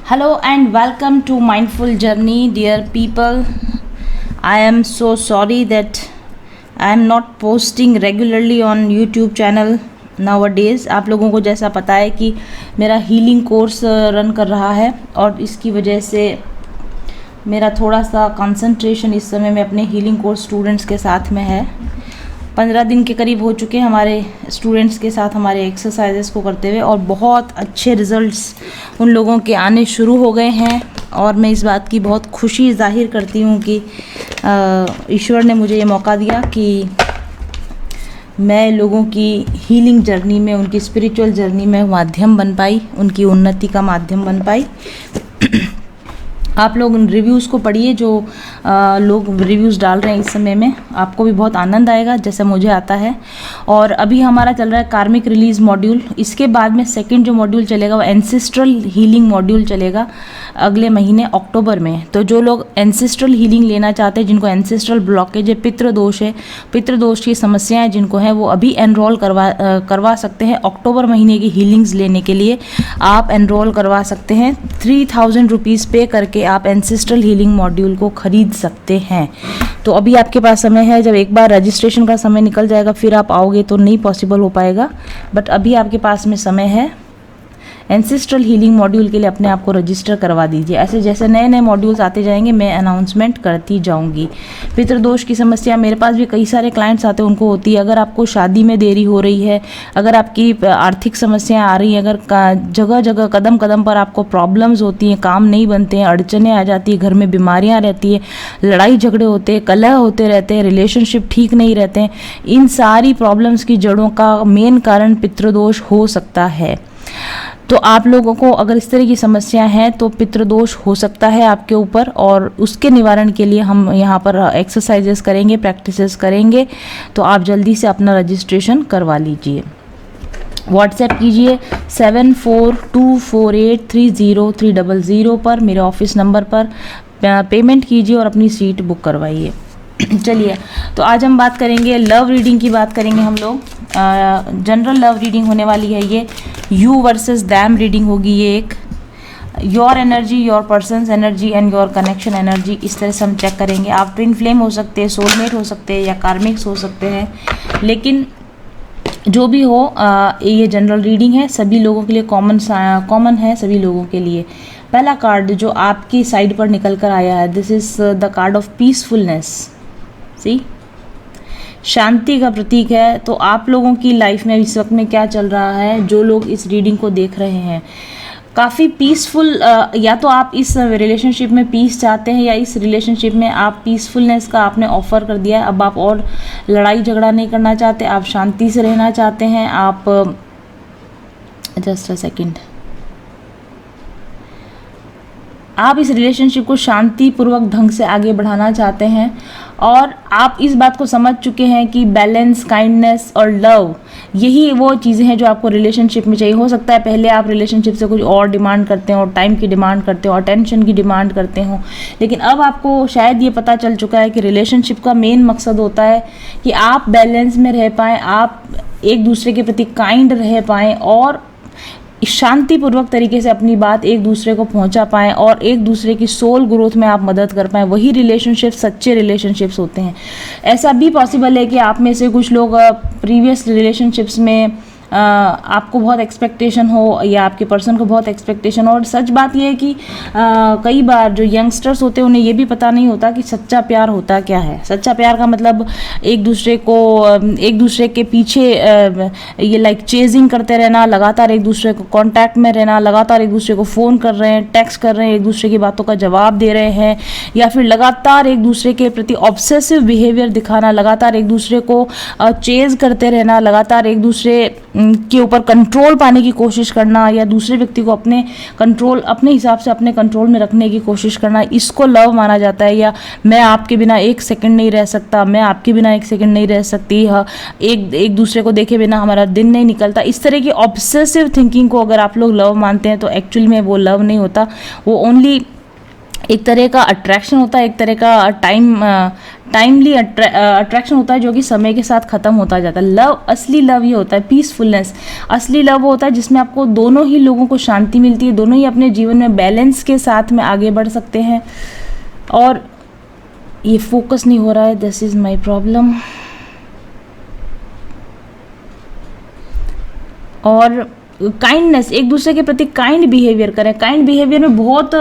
Hello and welcome to Mindful Journey, dear people. I am so sorry that I am not posting regularly on YouTube channel nowadays. आप लोगों को जैसा पता है कि मेरा हीलिंग कोर्स रन कर रहा है और इसकी वजह से मेरा थोड़ा सा कंसंट्रेशन इस समय में अपने हीलिंग कोर्स स्टूडेंट्स के साथ में है। 15 दिन के करीब हो चुके हैं हमारे स्टूडेंट्स के साथ हमारे एक्सरसाइजेस को करते हुए और बहुत अच्छे रिज़ल्ट्स उन लोगों के आने शुरू हो गए हैं और मैं इस बात की बहुत खुशी जाहिर करती हूँ कि ईश्वर ने मुझे ये मौका दिया कि मैं लोगों की हीलिंग जर्नी में, उनकी स्पिरिचुअल जर्नी में माध्यम बन पाई, उनकी उन्नति का माध्यम बन पाई। आप लोग रिव्यूज़ को पढ़िए, जो लोग रिव्यूज़ डाल रहे हैं इस समय में, आपको भी बहुत आनंद आएगा जैसे मुझे आता है। और अभी हमारा चल रहा है कार्मिक रिलीज़ मॉड्यूल। इसके बाद में सेकंड जो मॉड्यूल चलेगा वो एंसेस्ट्रल हीलिंग मॉड्यूल चलेगा अगले महीने अक्टूबर में। तो जो लोग एंसेस्ट्रल हीलिंग लेना चाहते हैं, जिनको एंसेस्ट्रल ब्लॉकेज है, पितृदोष की समस्याएँ जिनको हैं, वो अभी एनरोल करवा सकते हैं। अक्टूबर महीने की हीलिंग्स लेने के लिए आप एनरोल करवा सकते हैं। 3000 रुपीज़ पे करके आप एंसेस्ट्रल हीलिंग मॉड्यूल को खरीद सकते हैं। तो अभी आपके पास समय है। जब एक बार रजिस्ट्रेशन का समय निकल जाएगा फिर आप आओगे तो नहीं पॉसिबल हो पाएगा, बट अभी आपके पास में समय है। एंसेस्ट्रल हीलिंग मॉड्यूल के लिए अपने आप को रजिस्टर करवा दीजिए। ऐसे जैसे नए नए मॉड्यूल्स आते जाएंगे मैं अनाउंसमेंट करती जाऊंगी। पितृदोष की समस्या मेरे पास भी कई सारे क्लाइंट्स आते हैं, उनको होती है। अगर आपको शादी में देरी हो रही है, अगर आपकी आर्थिक समस्याएं आ रही हैं, अगर जगह जगह कदम कदम पर आपको प्रॉब्लम्स होती हैं, काम नहीं बनते हैं, अड़चने आ जाती है, घर में बीमारियाँ रहती है, लड़ाई झगड़े होते हैं, कलह होते रहते हैं, रिलेशनशिप ठीक नहीं रहते हैं, इन सारी प्रॉब्लम्स की जड़ों का मेन कारण पितृदोष हो सकता है। तो आप लोगों को अगर इस तरह की समस्या है तो पितृदोष हो सकता है आपके ऊपर, और उसके निवारण के लिए हम यहाँ पर एक्सरसाइजेस करेंगे, प्रैक्टिसेस करेंगे। तो आप जल्दी से अपना रजिस्ट्रेशन करवा लीजिए। व्हाट्सएप कीजिए 7424830300 पर, मेरे ऑफिस नंबर पर पेमेंट कीजिए और अपनी सीट बुक करवाइए। चलिए, तो आज हम बात करेंगे लव रीडिंग की बात करेंगे हम लोग। जनरल लव रीडिंग होने वाली है ये। यू वर्सेस दैम रीडिंग होगी ये एक। Your energy, your persons energy and your connection energy, इस तरह से हम चेक करेंगे। आप ट्विन फ्लेम हो सकते हैं, सोलमेट हो सकते हैं या कार्मिक्स हो सकते हैं, लेकिन जो भी हो ये जनरल रीडिंग है, सभी लोगों के लिए कॉमन है, सभी लोगों के लिए। पहला कार्ड जो आपकी साइड पर निकल कर आया है, this is the card of peacefulness. See, शांति का प्रतीक है। तो आप लोगों की लाइफ में इस वक्त में क्या चल रहा है, जो लोग इस रीडिंग को देख रहे हैं, काफ़ी पीसफुल, या तो आप इस रिलेशनशिप में पीस चाहते हैं या इस रिलेशनशिप में आप पीसफुलनेस का आपने ऑफर कर दिया है। अब आप और लड़ाई झगड़ा नहीं करना चाहते, आप शांति से रहना चाहते हैं। आप जस्ट अ सेकेंड, आप इस रिलेशनशिप को शांतिपूर्वक ढंग से आगे बढ़ाना चाहते हैं और आप इस बात को समझ चुके हैं कि बैलेंस, काइंडनेस और लव, यही वो चीज़ें हैं जो आपको रिलेशनशिप में चाहिए। हो सकता है पहले आप रिलेशनशिप से कुछ और डिमांड करते हो, और टाइम की डिमांड करते हो, और अटेंशन की डिमांड करते हो, लेकिन अब आपको शायद ये पता चल चुका है कि रिलेशनशिप का मेन मकसद होता है कि आप बैलेंस में रह पाएँ, आप एक दूसरे के प्रति काइंड रह पाएँ और शांतिपूर्वक तरीके से अपनी बात एक दूसरे को पहुंचा पाएँ और एक दूसरे की सोल ग्रोथ में आप मदद कर पाएँ। वही रिलेशनशिप सच्चे रिलेशनशिप्स होते हैं। ऐसा भी पॉसिबल है कि आप में से कुछ लोग प्रीवियस रिलेशनशिप्स में आपको बहुत एक्सपेक्टेशन हो या आपके पर्सन को बहुत एक्सपेक्टेशन हो। और सच बात यह है कि कई बार जो यंगस्टर्स होते हैं उन्हें ये भी पता नहीं होता कि सच्चा प्यार होता क्या है। सच्चा प्यार का मतलब एक दूसरे के पीछे ये लाइक चेजिंग करते रहना, लगातार एक दूसरे को कांटेक्ट में रहना, लगातार एक दूसरे को फ़ोन कर रहे हैं, टेक्स्ट कर रहे हैं, एक दूसरे की बातों का जवाब दे रहे हैं, या फिर लगातार एक दूसरे के प्रति ऑब्सेसिव बिहेवियर दिखाना, लगातार एक दूसरे को चेज करते रहना, लगातार एक दूसरे के ऊपर कंट्रोल पाने की कोशिश करना, या दूसरे व्यक्ति को अपने हिसाब से अपने कंट्रोल में रखने की कोशिश करना, इसको लव माना जाता है। या मैं आपके बिना एक सेकंड नहीं रह सकता, मैं आपके बिना एक सेकंड नहीं रह सकती, एक दूसरे को देखे बिना हमारा दिन नहीं निकलता। इस तरह की ऑब्सेसिव थिंकिंग को अगर आप लोग लव मानते हैं तो एक्चुअली में वो लव नहीं होता, वो ओनली एक तरह का अट्रैक्शन होता है, एक तरह का टाइमली अट्रैक्शन होता है जो कि समय के साथ ख़त्म होता जाता है। लव, असली लव ये होता है पीसफुलनेस। असली लव वो होता है जिसमें आपको दोनों ही लोगों को शांति मिलती है, दोनों ही अपने जीवन में बैलेंस के साथ में आगे बढ़ सकते हैं। और ये फोकस नहीं हो रहा है, दिस इज़ माई प्रॉब्लम। और काइंडनेस, एक दूसरे के प्रति काइंड बिहेवियर करें। काइंड बिहेवियर में बहुत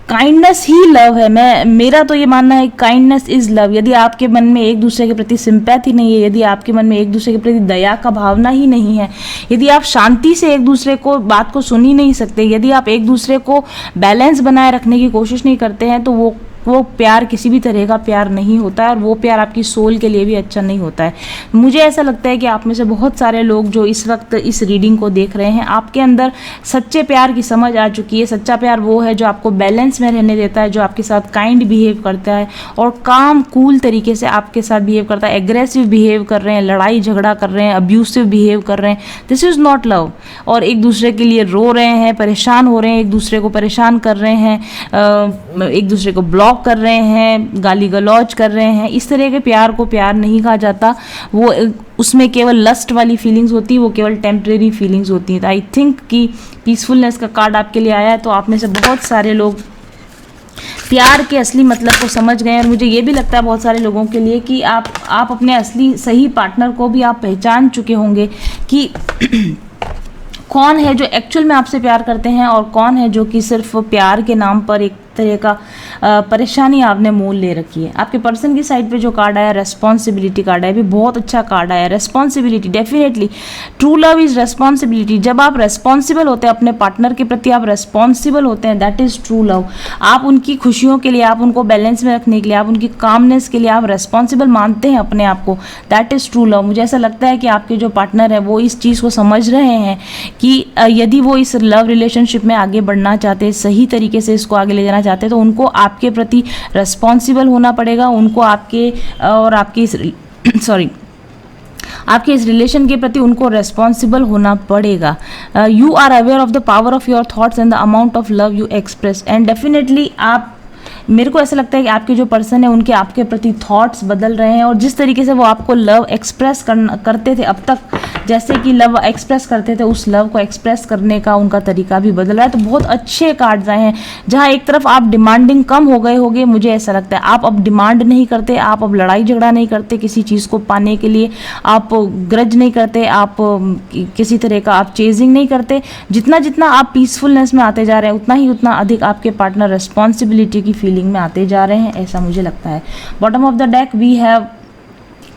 काइंडनेस ही लव है। मेरा तो ये मानना है काइंडनेस इज लव। यदि आपके मन में एक दूसरे के प्रति सिंपैथी नहीं है, यदि आपके मन में एक दूसरे के प्रति दया का भावना ही नहीं है, यदि आप शांति से एक दूसरे को बात को सुन ही नहीं सकते, यदि आप एक दूसरे को बैलेंस बनाए रखने की कोशिश नहीं करते हैं, तो वो प्यार किसी भी तरह का प्यार नहीं होता है, और वो प्यार आपकी सोल के लिए भी अच्छा नहीं होता है। मुझे ऐसा लगता है कि आप में से बहुत सारे लोग जो इस वक्त इस रीडिंग को देख रहे हैं, आपके अंदर सच्चे प्यार की समझ आ चुकी है। सच्चा प्यार वो है जो आपको बैलेंस में रहने देता है, जो आपके साथ काइंड बिहेव करता है और काम कूल तरीके से आपके साथ बिहेव करता है। एग्रेसिव बिहेव कर रहे हैं, लड़ाई झगड़ा कर रहे हैं, अब्यूसिव बिहेव कर रहे हैं, दिस इज़ नॉट लव। और एक दूसरे के लिए रो रहे हैं, परेशान हो रहे हैं, एक दूसरे को परेशान कर रहे हैं, एक दूसरे को ब्लॉक कर रहे हैं, गाली गलौज कर रहे हैं, इस तरह के प्यार को प्यार नहीं कहा जाता। वो उसमें केवल लस्ट वाली फीलिंग्स होती है, वो केवल टेम्परेरी फीलिंग्स होती हैं। तो आई थिंक कि पीसफुलनेस का कार्ड आपके लिए आया है, तो आप में से बहुत सारे लोग प्यार के असली मतलब को समझ गए। और मुझे ये भी लगता है बहुत सारे लोगों के लिए कि आप अपने असली सही पार्टनर को भी आप पहचान चुके होंगे कि कौन है जो एक्चुअल में आपसे प्यार करते हैं और कौन है जो कि सिर्फ प्यार के नाम पर एक तरह का परेशानी आपने मोल ले रखी है। आपके पर्सन की साइड पे जो कार्ड आया, रेस्पॉन्सिबिलिटी कार्ड है, भी बहुत अच्छा कार्ड आया। Responsibility, definitely true love is responsibility. जब आप रेस्पॉन्सिबल होते हैं अपने पार्टनर के प्रति, आप रेस्पॉन्सिबल होते हैं, दैट इज ट्रू लव। आप उनकी खुशियों के लिए, आप उनको बैलेंस में रखने के लिए, आप उनकी कामनेस के लिए आप रेस्पॉन्सिबल मानते हैं अपने आप को, दैट इज ट्रू लव। मुझे ऐसा लगता है कि आपके जो पार्टनर है वो इस चीज़ को समझ रहे हैं कि यदि वो इस लव रिलेशनशिप में आगे बढ़ना चाहते हैं, सही तरीके से इसको आगे ले जाना चाहते हैं, तो उनको आपके प्रति रेस्पॉन्सिबल होना पड़ेगा। उनको आपके और आपकी आपके इस रिलेशन के प्रति उनको रेस्पॉन्सिबल होना पड़ेगा। You are aware of the power of your thoughts and the amount of love you express, and definitely मेरे को ऐसा लगता है कि आपके जो पर्सन है उनके आपके प्रति थॉट्स बदल रहे हैं, और जिस तरीके से वो आपको लव एक्सप्रेस करते थे अब तक, जैसे कि लव एक्सप्रेस करते थे, उस लव को एक्सप्रेस करने का उनका तरीका भी बदल रहा है। तो बहुत अच्छे कार्ड्स आए हैं। जहाँ एक तरफ आप डिमांडिंग कम हो गए होंगे, मुझे ऐसा लगता है आप अब डिमांड नहीं करते, आप अब लड़ाई झगड़ा नहीं करते किसी चीज़ को पाने के लिए, आप ग्रज नहीं करते, आप किसी तरह का आप चेजिंग नहीं करते। जितना जितना आप पीसफुलनेस में आते जा रहे हैं, उतना ही उतना अधिक आपके पार्टनर रेस्पॉन्सिबिलिटी की फीलिंग में आते जा रहे हैं, ऐसा मुझे लगता है। Bottom of the deck we have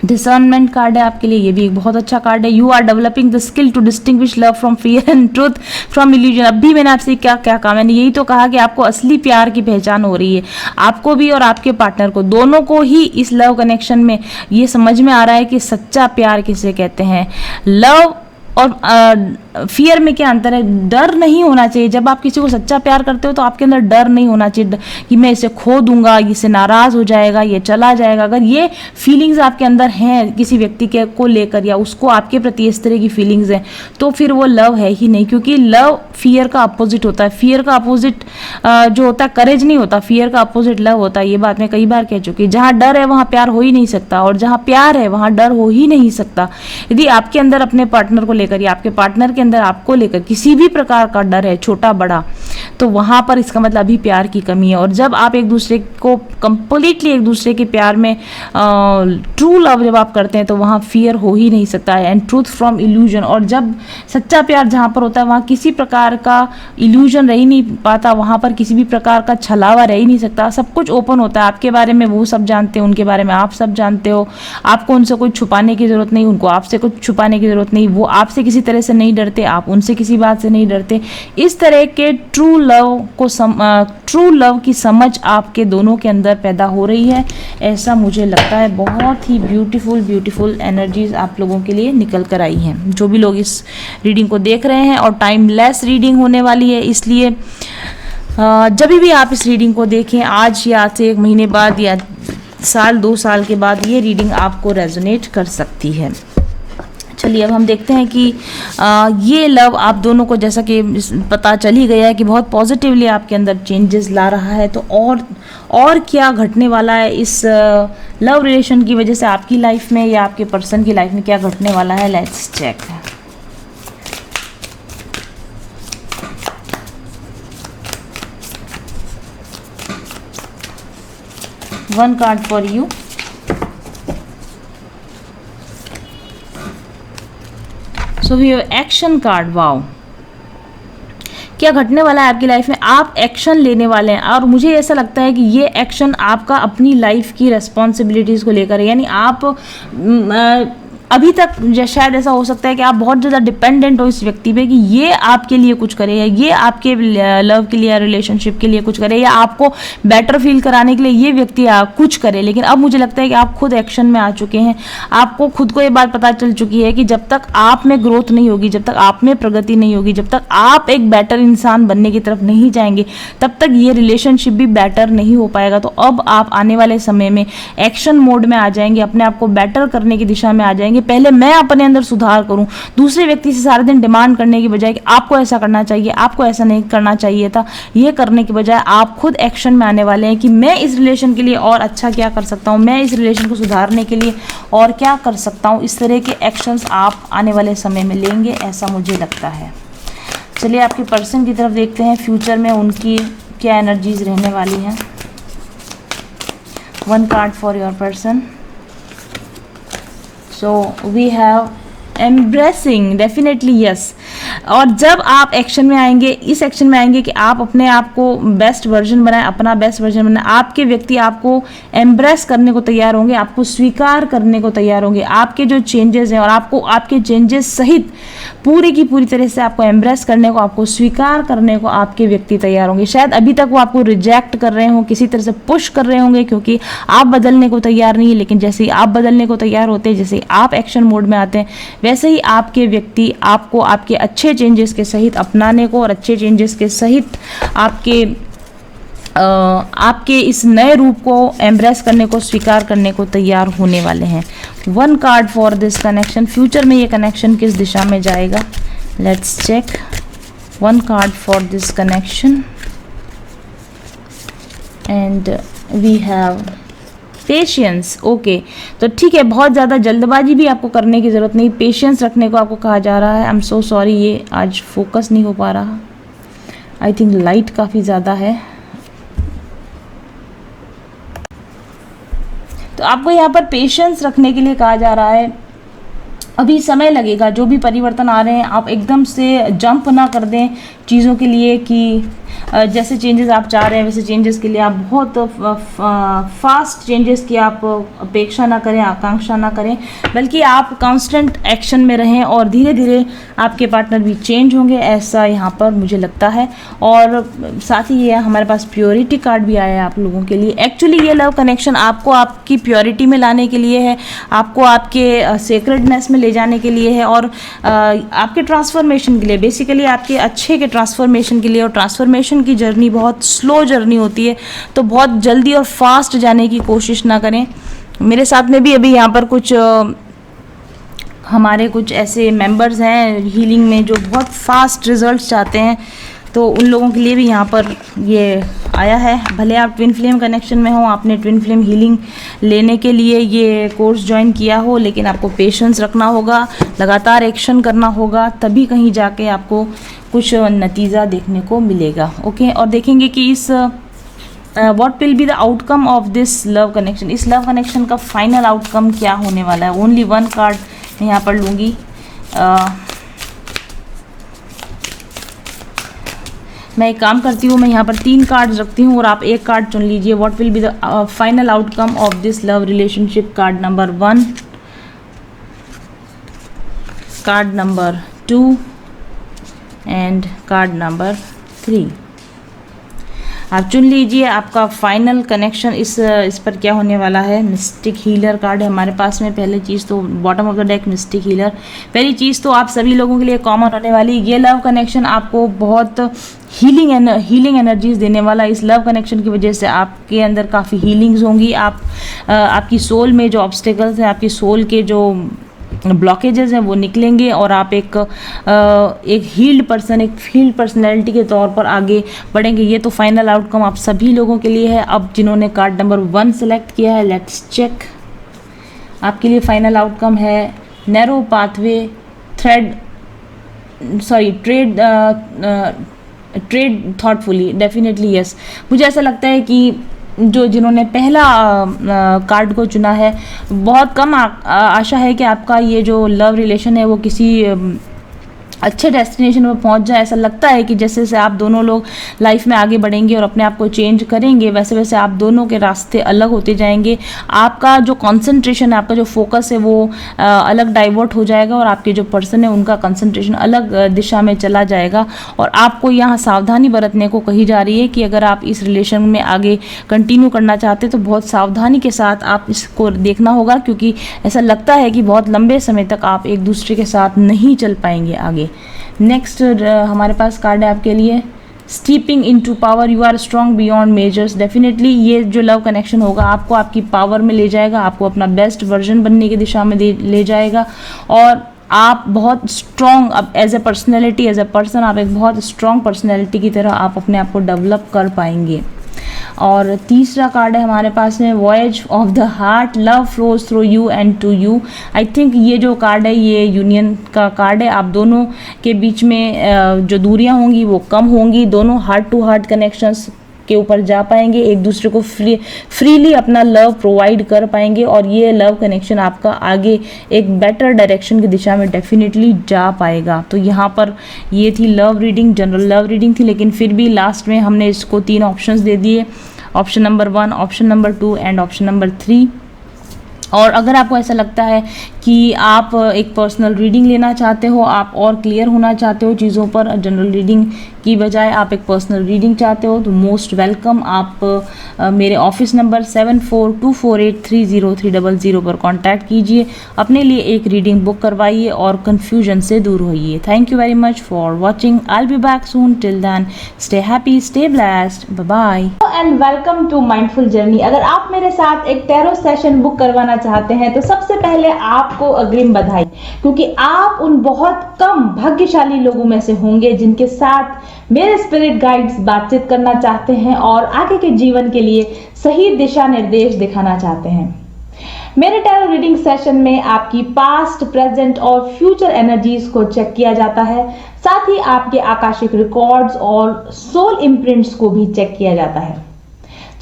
discernment card है आपके लिए, ये भी एक बहुत अच्छा कार्ड है। You are developing the skill to distinguish love from fear and truth from illusion. अब भी मैंने आपसे क्या क्या कहा, मैंने यही तो कहा कि आपको असली प्यार की पहचान हो रही है, आपको भी और आपके पार्टनर को, दोनों को ही इस लव कनेक्शन में ये समझ में आ रहा है कि सच्चा प्यार किसे कहते हैं। लव और फियर में क्या अंतर है? डर नहीं होना चाहिए। जब आप किसी को सच्चा प्यार करते हो तो आपके अंदर डर नहीं होना चाहिए कि मैं इसे खो दूंगा, इससे नाराज हो जाएगा, ये चला जाएगा। अगर ये फीलिंग्स आपके अंदर हैं किसी व्यक्ति के को लेकर, या उसको आपके प्रति इस तरह की फीलिंग्स हैं, तो फिर वो लव है ही नहीं, क्योंकि लव फियर का अपोजिट होता है। फियर का अपोजिट जो होता है करेज नहीं होता, फियर का अपोजिट लव होता है। ये बात मैं कई बार कह चुकी। जहाँ डर है वहाँ प्यार हो ही नहीं सकता, और जहाँ प्यार है वहाँ डर हो ही नहीं सकता। यदि आपके अंदर अपने पार्टनर को लेकर या आपके पार्टनर के अंदर आपको लेकर किसी भी प्रकार का डर है, छोटा बड़ा, तो वहां पर इसका मतलब अभी प्यार की कमी है। और जब आप एक दूसरे को कंप्लीटली एक दूसरे के प्यार में ट्रू लव जब आप करते हैं, तो वहां फियर हो ही नहीं सकता है, एंड ट्रूथ फ्रॉम इल्यूजन। और जब सच्चा प्यार जहां पर होता है वहां किसी प्रकार का इल्यूजन रह ही नहीं पाता, वहां पर किसी भी प्रकार का छलावा रह ही नहीं सकता। सब कुछ ओपन होता है, आपके बारे में वो सब जानते हैं, उनके बारे में आप सब जानते हो। आपको उनसे कुछ छुपाने की जरूरत नहीं, उनको आपसे कुछ छुपाने की जरूरत नहीं। वो आपसे किसी तरह से नहीं डरते, आप उनसे किसी बात से नहीं डरते। इस तरह के ट्रू लव की समझ आपके दोनों के अंदर पैदा हो रही है, ऐसा मुझे लगता है। बहुत ही ब्यूटीफुल एनर्जीज आप लोगों के लिए निकल कर आई हैं, जो भी लोग इस रीडिंग को देख रहे हैं। और टाइमलेस रीडिंग होने वाली है, इसलिए जब भी आप इस रीडिंग को देखें, आज या आज से 1 महीने बाद या साल 2 साल के बाद, ये रीडिंग आपको रेजोनेट कर सकती है। चलिए अब हम देखते हैं कि ये लव आप दोनों को, जैसा कि पता चल ही गया है कि बहुत पॉजिटिवली आपके अंदर चेंजेस ला रहा है, तो और क्या घटने वाला है इस लव रिलेशन की वजह से आपकी लाइफ में या आपके पर्सन की लाइफ में क्या घटने वाला है, let's check. One card for you. So we have action card. Wow, क्या घटने वाला है आपकी लाइफ में, आप एक्शन लेने वाले हैं। और मुझे ऐसा लगता है कि ये एक्शन आपका अपनी लाइफ की रिस्पॉन्सिबिलिटीज़ को लेकर है। यानी आप अभी तक शायद ऐसा हो सकता है कि आप बहुत ज़्यादा डिपेंडेंट हो इस व्यक्ति पे कि ये आपके लिए कुछ करे, या ये आपके लव के लिए या रिलेशनशिप के लिए कुछ करे, या आपको बेटर फील कराने के लिए ये व्यक्ति कुछ करे। लेकिन अब मुझे लगता है कि आप खुद एक्शन में आ चुके हैं। आपको खुद को ये बात पता चल चुकी है कि जब तक आप में ग्रोथ नहीं होगी, जब तक आप में प्रगति नहीं होगी, जब तक आप एक बेटर इंसान बनने की तरफ नहीं जाएंगे, तब तक ये रिलेशनशिप भी बेटर नहीं हो पाएगा। तो अब आप आने वाले समय में एक्शन मोड में आ जाएंगे, अपने आप को बेटर करने की दिशा में आ जाएंगे। पहले मैं अपने अंदर सुधार करूं, दूसरे व्यक्ति से सारा दिन डिमांड करने की बजाय कि आपको ऐसा करना चाहिए, आपको ऐसा नहीं करना चाहिए था, ये करने की बजाय आप खुद एक्शन में आने वाले हैं कि मैं इस रिलेशन के लिए और अच्छा क्या कर सकता हूं, मैं इस रिलेशन को सुधारने के लिए और क्या कर सकता हूं। इस तरह के एक्शंस आप आने वाले समय में लेंगे, ऐसा मुझे लगता है। चलिए आपके पर्सन की तरफ देखते हैं, फ्यूचर में उनकी क्या एनर्जीज रहने वाली हैं। One card for your person. So we have embracing, definitely yes। और जब आप एक्शन में आएंगे, इस एक्शन में आएंगे कि आप अपने आप को बेस्ट वर्जन बनाएं, अपना बेस्ट वर्जन बनाएं, आपके व्यक्ति आपको एम्ब्रेस करने को तैयार होंगे, आपको स्वीकार करने को तैयार होंगे, आपके जो चेंजेस हैं, और आपको आपके चेंजेस सहित पूरी की पूरी तरह से आपको एम्ब्रेस करने को, आपको स्वीकार करने को आपके व्यक्ति तैयार होंगे। शायद अभी तक वो आपको रिजेक्ट कर रहे हों, किसी तरह से पुश कर रहे होंगे क्योंकि आप बदलने को तैयार नहीं है। लेकिन जैसे ही आप बदलने को तैयार होते हैं, जैसे ही आप एक्शन मोड में आते हैं, वैसे ही आपके व्यक्ति आपको आपके अच्छे चेंजेस के सहित अपनाने को और अच्छे चेंजेस के सहित आपके इस नए रूप को एम्ब्रेस करने को, स्वीकार करने को तैयार होने वाले हैं। One card for this connection. Future में ये कनेक्शन किस दिशा में जाएगा, let's check. One card for this connection and we have patience. Okay, तो ठीक है, बहुत ज़्यादा जल्दबाजी भी आपको करने की ज़रूरत नहीं, पेशेंस रखने को आपको कहा जा रहा है। आई एम सो सॉरी, ये आज फोकस नहीं हो पा रहा। आई थिंक लाइट काफ़ी ज़्यादा है, तो आपको यहाँ पर पेशेंस रखने के लिए कहा जा रहा है। अभी समय लगेगा, जो भी परिवर्तन आ रहे हैं आप एकदम से जंप ना कर दें चीज़ों के लिए कि जैसे चेंजेस आप चाह रहे हैं वैसे चेंजेस के लिए आप बहुत फास्ट चेंजेस की आप अपेक्षा ना करें, आकांक्षा ना करें, बल्कि आप कांस्टेंट एक्शन में रहें और धीरे धीरे आपके पार्टनर भी चेंज होंगे, ऐसा यहाँ पर मुझे लगता है। और साथ ही ये हमारे पास प्योरिटी कार्ड भी आया है आप लोगों के लिए। एक्चुअली ये लव कनेक्शन आपको आपकी प्योरिटी में लाने के लिए है, आपको आपके सेक्रेडनेस में ले जाने के लिए है, और आपके ट्रांसफॉर्मेशन के लिए, बेसिकली आपके अच्छे के ट्रांसफॉर्मेशन के लिए। और ट्रांसफॉर्मेशन की जर्नी बहुत स्लो जर्नी होती है, तो बहुत जल्दी और फास्ट जाने की कोशिश ना करें। मेरे साथ में भी अभी यहाँ पर कुछ हमारे कुछ ऐसे मेंबर्स हैं हीलिंग में जो बहुत फास्ट रिजल्ट्स चाहते हैं, तो उन लोगों के लिए भी यहाँ पर ये आया है। भले आप ट्विन फ्लेम कनेक्शन में हो, आपने ट्विन फ्लेम हीलिंग लेने के लिए ये कोर्स ज्वाइन किया हो, लेकिन आपको पेशेंस रखना होगा, लगातार एक्शन करना होगा, तभी कहीं जाके आपको कुछ नतीजा देखने को मिलेगा। ओके, और देखेंगे कि इस what will be the outcome of this love connection. इस लव कनेक्शन का फाइनल आउटकम क्या होने वाला है। ओनली वन कार्ड मैं यहाँ पर लूँगी। मैं एक काम करती हूँ, मैं यहाँ पर 3 कार्ड्स रखती हूँ और आप एक कार्ड चुन लीजिए। What will be the final outcome of this love relationship. Card number 1, card number 2 and card number 3। आप चुन लीजिए आपका फाइनल कनेक्शन इस पर क्या होने वाला है। मिस्टिक हीलर कार्ड है हमारे पास में। पहली चीज़ तो bottom of the deck mistake healer, पहली चीज़ तो आप सभी लोगों के लिए कॉमन होने वाली ये लव कनेक्शन आपको बहुत हीलिंग एनर्जीज देने वाला। इस लव कनेक्शन की वजह से आपके अंदर काफ़ी हीलिंग्स होंगी। आपकी सोल में जो ऑब्स्टेकल्स हैं, आपकी सोल के जो ब्लॉकेजेस हैं वो निकलेंगे और आप एक हील्ड पर्सन, एक हील्ड पर्सनैलिटी के तौर पर आगे बढ़ेंगे। ये तो फाइनल आउटकम आप सभी लोगों के लिए है। अब जिन्होंने कार्ड नंबर 1 सेलेक्ट किया है, लेट्स चेक। आपके लिए फाइनल आउटकम है narrow pathway, tread thoughtfully, definitely yes. मुझे ऐसा लगता है कि जिन्होंने पहला कार्ड को चुना है, बहुत कम आशा है कि आपका ये जो लव रिलेशन है वो किसी अच्छे डेस्टिनेशन पर पहुंच जाए। ऐसा लगता है कि जैसे जैसे आप दोनों लोग लाइफ में आगे बढ़ेंगे और अपने आप को चेंज करेंगे, वैसे वैसे आप दोनों के रास्ते अलग होते जाएंगे। आपका जो कंसंट्रेशन है, आपका जो फोकस है वो अलग डाइवर्ट हो जाएगा और आपके जो पर्सन है उनका कंसंट्रेशन अलग दिशा में चला जाएगा। और आपको यहाँ सावधानी बरतने को कही जा रही है कि अगर आप इस रिलेशन में आगे कंटिन्यू करना चाहते तो बहुत सावधानी के साथ आप इसको देखना होगा, क्योंकि ऐसा लगता है कि बहुत लंबे समय तक आप एक दूसरे के साथ नहीं चल पाएंगे आगे। नेक्स्ट हमारे पास कार्ड है आपके लिए stepping into power, you are strong beyond measures. Definitely ये जो लव कनेक्शन होगा आपको आपकी पावर में ले जाएगा, आपको अपना बेस्ट वर्जन बनने की दिशा में ले जाएगा और आप बहुत स्ट्रॉन्ग, अब as a personality, as a person आप एक बहुत स्ट्रॉन्ग पर्सनैलिटी की तरह आप अपने आप को डेवलप कर पाएंगे। और तीसरा कार्ड है हमारे पास में voice of the heart, love flows through you and to you. I think ये जो कार्ड है ये यूनियन का कार्ड है। आप दोनों के बीच में जो दूरियां होंगी वो कम होंगी, दोनों हार्ट टू हार्ट कनेक्शंस के ऊपर जा पाएंगे, एक दूसरे को फ्रीली अपना लव प्रोवाइड कर पाएंगे और ये लव कनेक्शन आपका आगे एक बेटर डायरेक्शन की दिशा में डेफिनेटली जा पाएगा। तो यहाँ पर ये थी love reading, general love reading थी, लेकिन फिर भी लास्ट में हमने इसको 3 ऑप्शंस दे दिए, option number 1, option number 2 and option number 3। और अगर आपको ऐसा लगता है कि आप एक पर्सनल रीडिंग लेना चाहते हो, आप और क्लियर होना चाहते हो चीज़ों पर, जनरल रीडिंग की बजाय आप एक पर्सनल रीडिंग चाहते हो, तो मोस्ट वेलकम। आप मेरे ऑफिस नंबर 7424830300 पर कांटेक्ट कीजिए, अपने लिए एक रीडिंग बुक करवाइए और कन्फ्यूजन से दूर होइए। Thank you very much for watching, I will be back soon, till then stay happy, stay blessed, bye bye and welcome to mindful journey. अगर आप मेरे साथ एक टैरो सेशन बुक करवाना चाहते हैं तो सबसे पहले आपको अग्रिम बधाई, क्योंकि आप उन बहुत कम भाग्यशाली लोगों में से होंगे जिनके साथ मेरे स्पिरिट गाइड्स बातचीत करना चाहते हैं और आगे के जीवन के लिए सही दिशा निर्देश दिखाना चाहते हैं। मेरे टैरो रीडिंग सेशन में आपकी पास्ट, प्रेजेंट और फ्यूचर एनर्जीज को चेक किया जाता है, साथ ही आपके आकाशिक रिकॉर्ड्स और सोल इम्प्रिंट्स को भी चेक किया जाता है।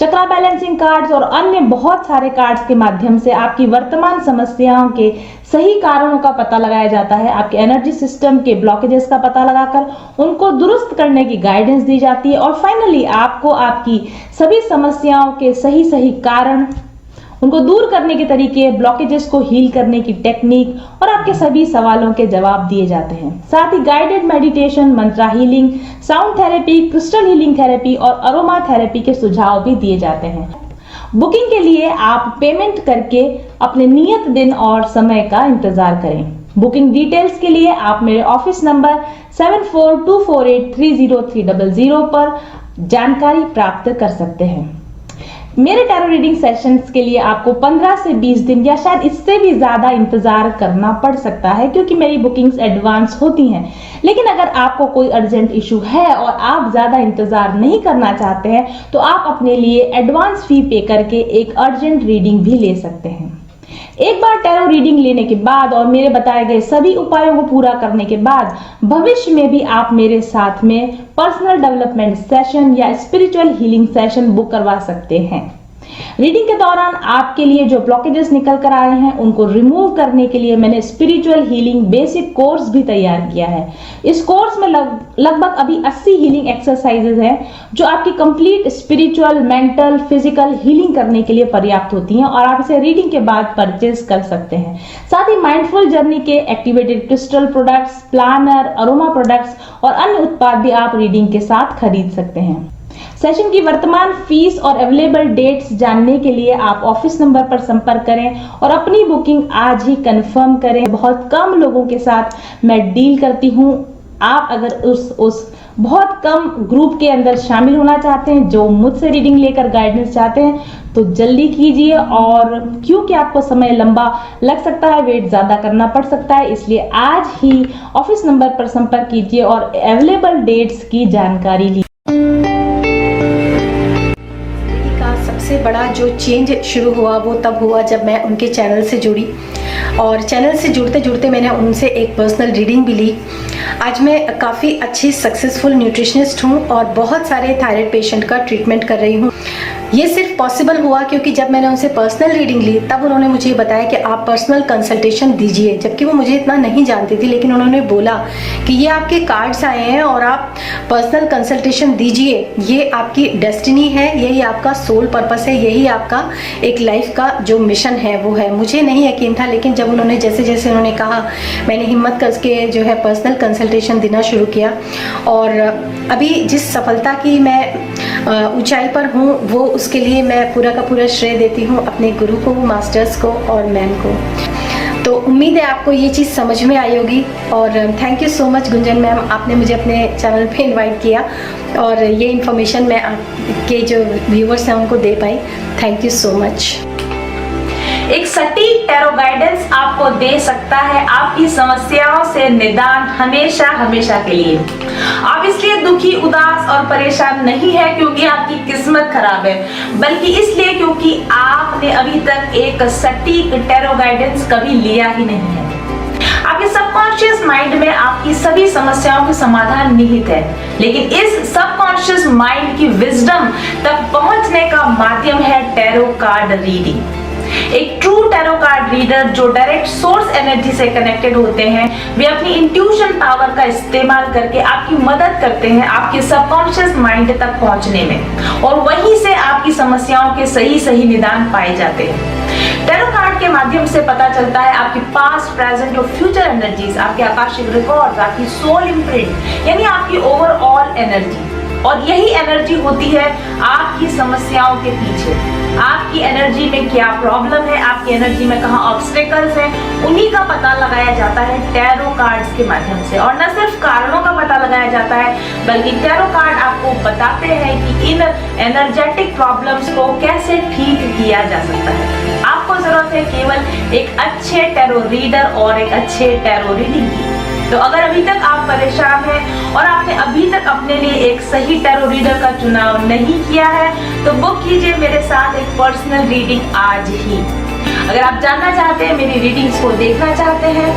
चक्रा बैलेंसिंग कार्ड्स और अन्य बहुत सारे कार्ड्स के माध्यम से आपकी वर्तमान समस्याओं के सही कारणों का पता लगाया जाता है, आपके एनर्जी सिस्टम के ब्लॉकेजेस का पता लगाकर उनको दुरुस्त करने की गाइडेंस दी जाती है और फाइनली आपको आपकी सभी समस्याओं के सही कारण, उनको दूर करने के तरीके, ब्लॉकेजेस को हील करने की टेक्निक और आपके सभी सवालों के जवाब दिए जाते हैं। साथ ही guided meditation, mantra healing, sound therapy, crystal healing therapy और अरोमा थेरेपी के सुझाव भी दिए जाते हैं। बुकिंग के लिए आप पेमेंट करके अपने नियत दिन और समय का इंतजार करें। बुकिंग डिटेल्स के लिए आप मेरे ऑफिस नंबर 7424830300 पर जानकारी प्राप्त कर सकते हैं। मेरे टैरो रीडिंग सेशंस के लिए आपको 15 से 20 दिन या शायद इससे भी ज्यादा इंतजार करना पड़ सकता है, क्योंकि मेरी बुकिंग्स एडवांस होती हैं। लेकिन अगर आपको कोई अर्जेंट इशू है और आप ज्यादा इंतजार नहीं करना चाहते हैं तो आप अपने लिए एडवांस फी पे करके एक अर्जेंट रीडिंग भी ले सकते हैं। एक बार टैरो रीडिंग लेने के बाद और मेरे बताए गए सभी उपायों को पूरा करने के बाद भविष्य में भी आप मेरे साथ में पर्सनल डेवलपमेंट सेशन या स्पिरिचुअल हीलिंग सेशन बुक करवा सकते हैं। रीडिंग के दौरान आपके लिए जो ब्लॉकेजेस निकल कर आए हैं उनको रिमूव करने के लिए मैंने स्पिरिचुअल हीलिंग बेसिक कोर्स भी तैयार किया है। इस कोर्स में लगभग अभी 80 हीलिंग एक्सरसाइजेज हैं जो आपकी complete spiritual, mental, physical healing करने के लिए पर्याप्त होती हैं और आप इसे रीडिंग के बाद परचेज कर सकते हैं। साथ ही माइंडफुल जर्नी के activated crystal products, planner, aroma products और अन्य उत्पाद भी आप रीडिंग के साथ खरीद सकते हैं। सेशन की वर्तमान फीस और अवेलेबल डेट्स जानने के लिए आप ऑफिस नंबर पर संपर्क करें और अपनी बुकिंग आज ही कंफर्म करें। बहुत कम लोगों के साथ मैं डील करती हूं। आप अगर उस बहुत कम ग्रुप के अंदर शामिल होना चाहते हैं, जो मुझसे रीडिंग लेकर गाइडेंस चाहते हैं, तो जल्दी कीजिए। और क्योंकि आपको समय लंबा लग सकता है, वेट ज्यादा करना पड़ सकता है, इसलिए आज ही ऑफिस नंबर पर संपर्क कीजिए और अवेलेबल डेट्स की जानकारी लीजिए। सबसे बड़ा जो चेंज शुरू हुआ वो तब हुआ जब मैं उनके चैनल से जुड़ी, और चैनल से जुड़ते जुड़ते मैंने उनसे एक पर्सनल रीडिंग भी ली। आज मैं काफ़ी अच्छी सक्सेसफुल न्यूट्रिशनिस्ट हूँ और बहुत सारे थायराइड पेशेंट का ट्रीटमेंट कर रही हूँ। ये सिर्फ पॉसिबल हुआ क्योंकि जब मैंने उनसे पर्सनल रीडिंग ली तब उन्होंने मुझे बताया कि आप पर्सनल कंसल्टेशन दीजिए, जबकि वो मुझे इतना नहीं जानती थी, लेकिन उन्होंने बोला कि ये आपके कार्ड्स आए हैं और आप पर्सनल कंसल्टेशन दीजिए, ये आपकी डेस्टिनी है, यही आपका सोल पर्पस है, यही आपका एक लाइफ का जो मिशन है वो है। मुझे नहीं यकीन था, लेकिन जब उन्होंने जैसे जैसे उन्होंने कहा, मैंने हिम्मत करके जो है पर्सनल कंसल्टेशन देना शुरू किया। और अभी जिस सफलता की मैं ऊंचाई पर हूँ वो उसके लिए मैं पूरा का पूरा श्रेय देती हूँ अपने गुरु को, मास्टर्स को और मैम को। तो उम्मीद है आपको ये चीज़ समझ में आई होगी। और thank you so much Gunjan ma'am, आपने मुझे अपने चैनल पे इनवाइट किया और ये इन्फॉर्मेशन मैं आपके जो व्यूवर्स हैं उनको दे पाई। Thank you so much. एक सटीक टैरो गाइडेंस आपको दे सकता है आपकी समस्याओं से निदान हमेशा हमेशा के लिए। आप इसलिए दुखी, उदास और परेशान नहीं है क्योंकि आपकी किस्मत खराब है, बल्कि इसलिए क्योंकि आपने अभी तक एक सटीक टैरो गाइडेंस कभी लिया ही नहीं है। आपके सबकॉन्शियस माइंड में आपकी सभी समस्याओं के समाधान निहित है, लेकिन इस सबकॉन्शियस माइंड की विजडम तक पहुंचने का माध्यम है टैरो कार्ड रीडिंग। एक ट्रू टैरो कार्ड रीडर जो डायरेक्ट सोर्स एनर्जी से कनेक्टेड होते हैं, वे अपनी इंट्यूशन पावर का इस्तेमाल करके आपकी मदद करते हैं आपके सबकॉन्शियस माइंड तक पहुंचने में, और वहीं से आपकी समस्याओं के सही सही निदान पाए जाते हैं। टैरो कार्ड के माध्यम से पता चलता है आपकी पास्ट, प्रेजेंट और फ्यूचर एनर्जीज, आपके आकाशिक रिकॉर्ड्स, आपकी सोल इम्प्रिंट यानी आपकी ओवरऑल एनर्जी, और यही एनर्जी होती है आपकी समस्याओं के पीछे। आपकी एनर्जी में क्या प्रॉब्लम है, आपकी एनर्जी में कहाँ ऑब्स्टेकल्स हैं, उन्हीं का पता लगाया जाता है टैरो कार्ड्स के माध्यम से। और न सिर्फ कारणों का पता लगाया जाता है, बल्कि टैरो कार्ड आपको बताते हैं कि इन एनर्जेटिक प्रॉब्लम्स को कैसे ठीक किया जा सकता है। आपको जरूरत है केवल एक अच्छे टैरो रीडर और एक अच्छे टैरो रीडिंग की। तो अगर अभी तक आप परेशान हैं और आपने अभी तक अपने लिए एक सही टैरो रीडर का चुनाव नहीं किया है, तो बुक कीजिए मेरे साथ एक पर्सनल रीडिंग आज ही। अगर आप जानना चाहते हैं, मेरी रीडिंग्स को देखना चाहते हैं,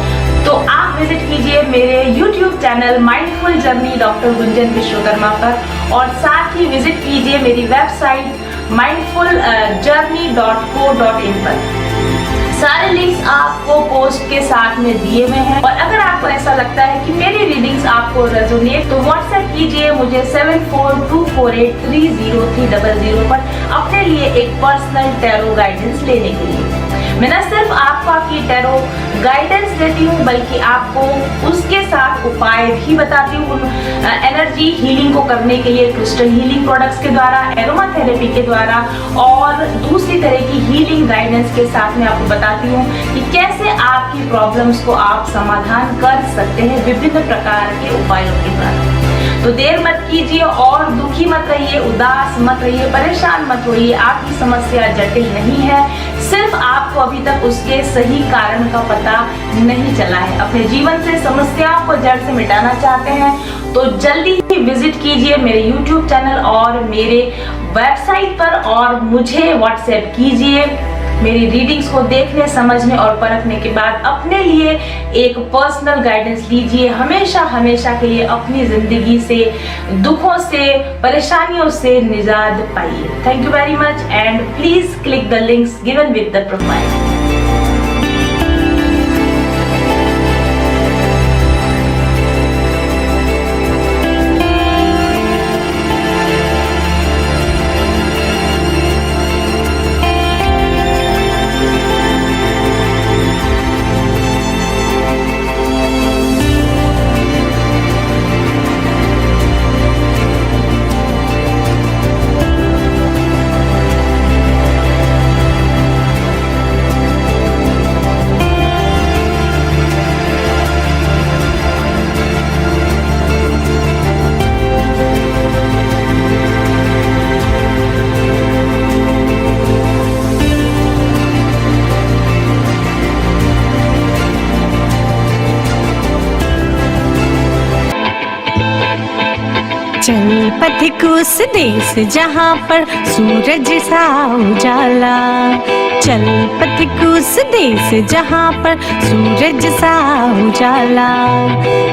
तो आप विजिट कीजिए मेरे YouTube channel mindful journey doctor Gunjan Vishwakarma पर, और साथ ही विजिट कीजिए मेरी वेबसाइट mindfuljourney.co.in पर। सारे लिंक्स आपको पोस्ट के साथ में दिए हुए हैं। और अगर आपको ऐसा लगता है कि मेरी रीडिंग्स आपको रेजोनेट, तो व्हाट्सएप कीजिए मुझे 7424830300 पर अपने लिए एक पर्सनल टैरो गाइडेंस लेने के लिए। मैं न सिर्फ आपको आपकी टैरो गाइडेंस देती हूँ, बल्कि आपको उसके साथ उपाय भी बताती हूँ एनर्जी हीलिंग को करने के लिए, क्रिस्टल हीलिंग प्रोडक्ट्स के द्वारा, एरोमा थेरेपी के द्वारा, और दूसरी तरह की हीलिंग गाइडेंस के साथ मैं आपको बताती हूँ कि कैसे आपकी प्रॉब्लम्स को आप समाधान कर सकते हैं विभिन्न प्रकार के उपायों के द्वारा। तो देर मत कीजिए और दुखी मत रहिए, उदास मत रहिए, परेशान मत होइए। आपकी समस्या जटिल नहीं है, सिर्फ आपको अभी तक उसके सही कारण का पता नहीं चला है। अपने जीवन से समस्याओं को जड़ से मिटाना चाहते हैं, तो जल्दी ही विजिट कीजिए मेरे YouTube चैनल और मेरे वेबसाइट पर, और मुझे व्हाट्सएप कीजिए। मेरी रीडिंग्स को देखने, समझने और परखने के बाद अपने लिए एक पर्सनल गाइडेंस लीजिए। हमेशा हमेशा के लिए अपनी जिंदगी से, दुखों से, परेशानियों से निजात पाइए। Thank you very much and please click the links given with the profile. पथिक उस देश जहाँ पर सूरज सा उजाला। चल पथिक उस देश जहाँ पर सूरज सा उजाला।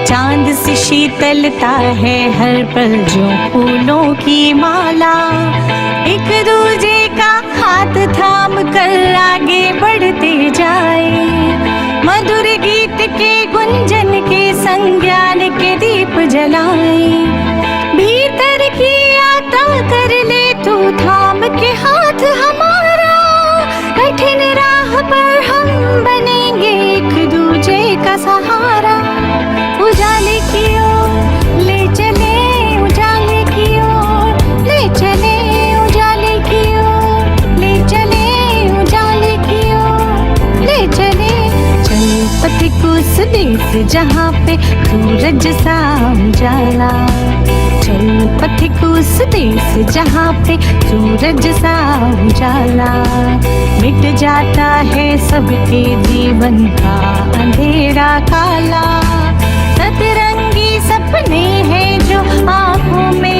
चांद सी शीतलता है हर पल जो फूलों की माला। एक दूजे का हाथ थाम कर आगे बढ़ते जाए। मधुर गीत के गुंजन के संग ज्ञान के दीप जलाए। भीतर की यात्रा कर ले तू थाम के हाथ हमारा। कठिन राह पर हम बनेंगे एक दूजे का सहारा। उजाले की ओर ले चले, उजाले की ओर ले चले, उजाले की ओर ले चले, उजाले की ओर ले चले। चल पथिक उस देश जहाँ पे सूरज सा उजाला। चल पथिक उस देश जहाँ पे सूरज सा उजाला। मिट जाता है सबके जीवन का अंधेरा काला। सतरंगी सपने हैं जो आँखों में